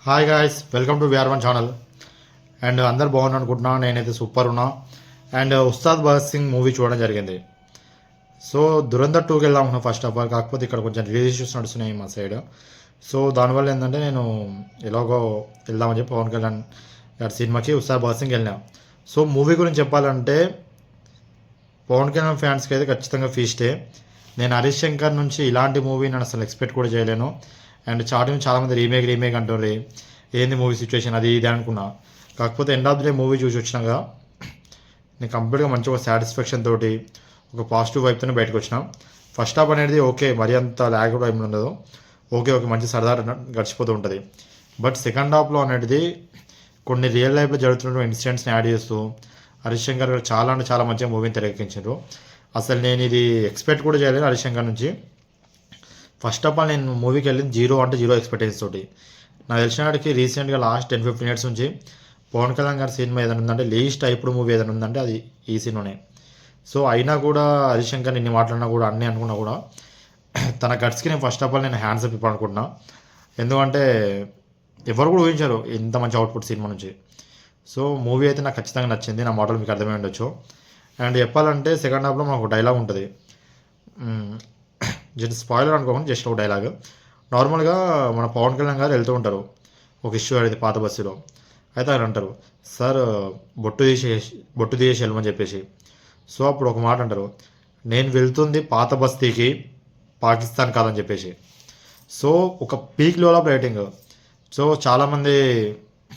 Hi guys, welcome to VR one channel. And అందరు బాగున్నా అనుకుంటున్నా. నేనైతే సూపర్ ఉన్నా. అండ్ ఉస్తాద్ భగత్ సింగ్ మూవీ చూడడం జరిగింది. సో దురంధర్ 2కి వెళ్దాం అనుకున్నా ఫస్ట్ ఆఫ్ ఆల్. కాకపోతే ఇక్కడ కొంచెం రిలీజ్ ఇష్యూస్ నడుస్తున్నాయి మా సైడ్. సో దానివల్ల ఏంటంటే నేను ఎలాగో వెళ్దామని చెప్పి పవన్ కళ్యాణ్ గారి సినిమాకి ఉస్తాద్ భగత్ సింగ్ వెళ్ళినా. సో మూవీ గురించి చెప్పాలంటే పవన్ కళ్యాణ్ ఫ్యాన్స్కి అయితే ఖచ్చితంగా ఫీస్టే. నేను హరీష్ శంకర్ నుంచి ఇలాంటి మూవీ నేను అసలు ఎక్స్పెక్ట్ కూడా చేయలేను. అండ్ స్టార్టింగ్ చాలామంది రీమేక్ అంటారు, ఏంది మూవీ సిచ్యువేషన్ అది ఇది అనుకున్నా. కాకపోతే end of the day movie చూసి వచ్చినాక నేను కంప్లీట్గా మంచి ఒక సాటిస్ఫాక్షన్ తోటి ఒక పాజిటివ్ వైపుతోనే బయటకు వచ్చిన. ఫస్ట్ హాఫ్ అనేది ఓకే, మరీ అంత ల్యాగ్ కూడా ఏమి ఉండదు, ఓకే మంచి సరదా గడిచిపోతూ ఉంటుంది. బట్ సెకండ్ హాఫ్లో అనేది కొన్ని రియల్ లైఫ్లో జరుగుతున్న ఇన్సిడెంట్స్ని యాడ్ చేస్తూ హరీష్ శంకర్ గారు చాలా అంటే చాలా మంచిగా మూవీని తెరకెక్కించారు. అసలు నేను ఇది ఎక్స్పెక్ట్ కూడా చేయలేదు హరీష్ శంకర్ నుంచి. ఫస్ట్ ఆఫ్ ఆల్ నేను మూవీకి వెళ్ళింది జీరో ఎక్స్పెక్టేషన్స్ తోటి. నాకు తెలిసినకి రీసెంట్గా లాస్ట్ 10-15 ఇయర్స్ నుంచి పవన్ కళ్యాణ్ గారి సినిమా ఏదైనా ఉందంటే, లీస్ట్ ఇప్పుడు మూవీ ఏదైనా ఉందంటే అది ఈ సినిమానే. సో అయినా కూడా హరీష్ శంకర్ ఇన్ని మాట్లాడినా కూడా అన్నీ అనుకున్నా కూడా తన గట్స్కి నేను ఫస్ట్ ఆఫ్ ఆల్ నేను హ్యాండ్స్ అప్ ఇవ్వాలనుకుంటున్నా. ఎందుకంటే ఎవరు కూడా ఊహించారు ఇంత మంచి అవుట్పుట్ సినిమా నుంచి. సో మూవీ అయితే నాకు ఖచ్చితంగా నచ్చింది. నా మాటలు మీకు అర్థమై ఉండొచ్చు. అండ్ చెప్పాలంటే సెకండ్ హాఫ్లో మనకు ఒక డైలాగ్ ఉంటుంది, జస్ట్ స్పాయిలర్ అనుకోకుండా జస్ట్ ఒక డైలాగ్. నార్మల్గా మన పవన్ కళ్యాణ్ గారు వెళ్తూ ఉంటారు ఒక ఇష్యూ అనేది పాత బస్సులో. అయితే ఆయన అంటారు, సార్ బొట్టు తీసేసి వెళ్ళమని చెప్పేసి. సో అప్పుడు ఒక మాట అంటారు, నేను వెళ్తుంది పాత బస్తీకి, పాకిస్తాన్ కాదని చెప్పేసి. సో ఒక peak level of writing. So చాలామంది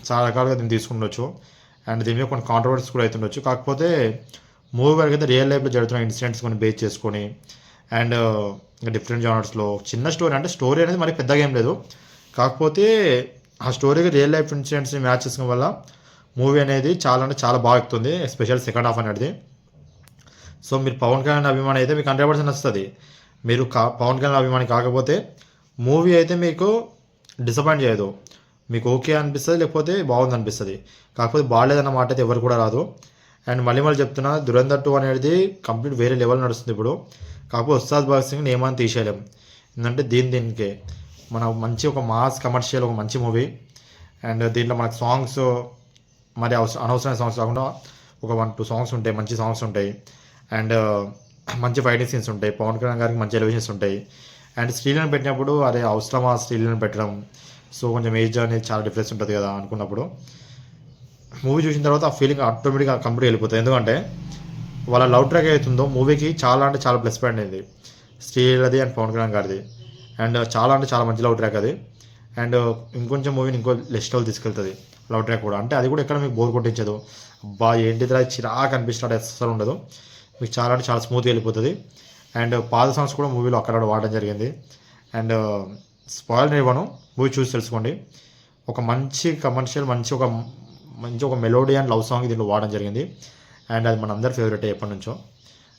చాలా రకాలుగా దీన్ని తీసుకుండొచ్చు. అండ్ దీని మీద కొన్ని కాంట్రవర్సీస్ కూడా అవుతుండొచ్చు. కాకపోతే మూవీ వరకు అయితే రియల్ లైఫ్లో జరుగుతున్న ఇన్సిడెంట్స్ కొన్ని బేస్ చేసుకొని అండ్ డిఫరెంట్ జానర్స్లో చిన్న స్టోరీ, అంటే స్టోరీ అనేది మరి పెద్దగా ఏం లేదు, కాకపోతే ఆ స్టోరీకి రియల్ లైఫ్ ఇన్సిడెంట్స్ని మ్యాచ్ చేసుకోవడం వల్ల మూవీ అనేది చాలా అంటే చాలా బాగా ఎక్కుతుంది, ఎస్పెషల్ సెకండ్ హాఫ్ అనేది. సో మీరు పవన్ కళ్యాణ్ అభిమాని అయితే మీకు 100% వస్తుంది. మీరు పవన్ కళ్యాణ్ అభిమాని కాకపోతే మూవీ అయితే మీకు డిసప్పాయింట్ చేయదు. మీకు ఓకే అనిపిస్తుంది, లేకపోతే బాగుంది అనిపిస్తుంది. కాకపోతే బాగాలేదన్న మాట అయితే ఎవరు కూడా రాదు. అండ్ మళ్ళీ చెప్తున్నా, దురంధర్ 2 అనేది కంప్లీట్ వేరే లెవెల్ నడుస్తుంది ఇప్పుడు. కాకపోతే ఉస్తాద్ భగత్ సింగ్ ఏమని తీసేయలేం. ఎందుకంటే దీనికే మన మంచి ఒక మాస్ కమర్షియల్ ఒక మంచి మూవీ. అండ్ దీంట్లో మనకు సాంగ్స్ మరి అనవసరమైన సాంగ్స్ కాకుండా ఒక 1-2 సాంగ్స్ ఉంటాయి, మంచి సాంగ్స్ ఉంటాయి. అండ్ మంచి ఫైటింగ్ సీన్స్ ఉంటాయి, పవన్ కళ్యాణ్ గారికి మంచి ఎలివేషన్స్ ఉంటాయి. అండ్ స్త్రీలను పెట్టినప్పుడు అరే అవసరమా స్త్రీలను పెట్టడం, సో కొంచెం ఏజ్ అనేది చాలా డిఫరెన్స్ ఉంటుంది కదా అనుకున్నప్పుడు మూవీ చూసిన తర్వాత ఆ ఫీలింగ్ ఆటోమేటిక్గా కంప్లీట్ వెళ్ళిపోతుంది. ఎందుకంటే వాళ్ళ లవ్ ట్రాక్ అవుతుందో మూవీకి చాలా అంటే చాలా ప్లస్ పాయింట్ అయింది, శ్రీలది అండ్ పవన్ కళ్యాణ్ గారిది. అండ్ చాలా అంటే చాలా మంచి లవ్ ట్రాక్ అది. అండ్ ఇంకొంచెం మూవీని ఇంకో నెక్స్ట్ లెవెల్ తీసుకెళ్తుంది లవ్ ట్రాక్ కూడా. అంటే అది కూడా ఎక్కడ మీకు బోర్ కొట్టించదు, అబ్బా ఏంటిదిరా చిరాకు అనిపిస్తున్నట్టు అసలు ఉండదు. మీకు చాలా అంటే చాలా స్మూత్గా వెళ్ళిపోతుంది. అండ్ పాత సాంగ్స్ కూడా మూవీలో అక్కడ వాడడం జరిగింది. అండ్ స్పాయిలర్ ఇవ్వను, మూవీ చూసి తెలుసుకోండి. ఒక మంచి కమర్షియల్ మంచి ఒక మెలోడీ అండ్ లవ్ సాంగ్ దీంట్లో వాడడం జరిగింది. అండ్ అది మన అందరి ఫేవరెట్ ఎప్పటి నుంచో.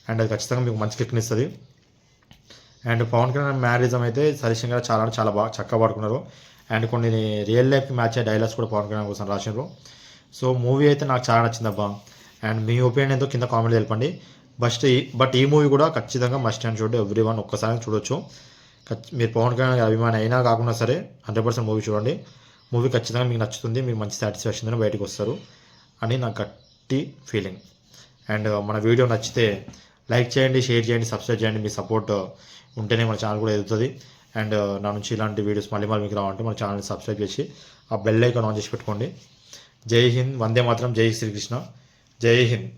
అండ్ అది ఖచ్చితంగా మీకు మంచి కిక్నిస్తుంది. అండ్ పవన్ కళ్యాణ్ మ్యారేజం అయితే హరీష్ గారు చాలా చాలా బాగా చక్కగా పాడుకున్నారు. అండ్ కొన్ని రియల్ లైఫ్ మ్యాచ్ అయ్యే డైలాగ్స్ కూడా పవన్ కళ్యాణ్ కోసం రాసినారు. సో మూవీ అయితే నాకు చాలా నచ్చింది అబ్బా. అండ్ మీ ఒపీనియన్ ఎంతో కింద కామెంట్ తెలపండి. బట్ ఈ మూవీ కూడా ఖచ్చితంగా మస్ట్ అండ్ చూడండి, ఎవ్రీ1 ఒక్కసారి చూడొచ్చు. మీరు పవన్ కళ్యాణ్ అభిమాని అయినా కాకుండా సరే 100% మూవీ చూడండి. మూవీ ఖచ్చితంగా మీకు నచ్చుతుంది, మీరు మంచి సాటిస్ఫాక్షన్తో బయటకు వస్తారు అని నా గట్టి ఫీలింగ్. అండ్ మన వీడియో నచ్చితే లైక్ చేయండి, షేర్ చేయండి, సబ్స్క్రైబ్ చేయండి. మీ సపోర్ట్ ఉంటేనే మన ఛానల్ కూడా ఎదుగుతుంది. అండ్ నా నుంచి ఇలాంటి వీడియోస్ మళ్ళీ మీకు రావాలంటే మన ఛానల్ని సబ్స్క్రైబ్ చేసి ఆ బెల్ ఐకాన్ ఆన్ చేసి పెట్టుకోండి. జై హింద్, వందే మాత్రం, జై శ్రీకృష్ణ, జై హింద్.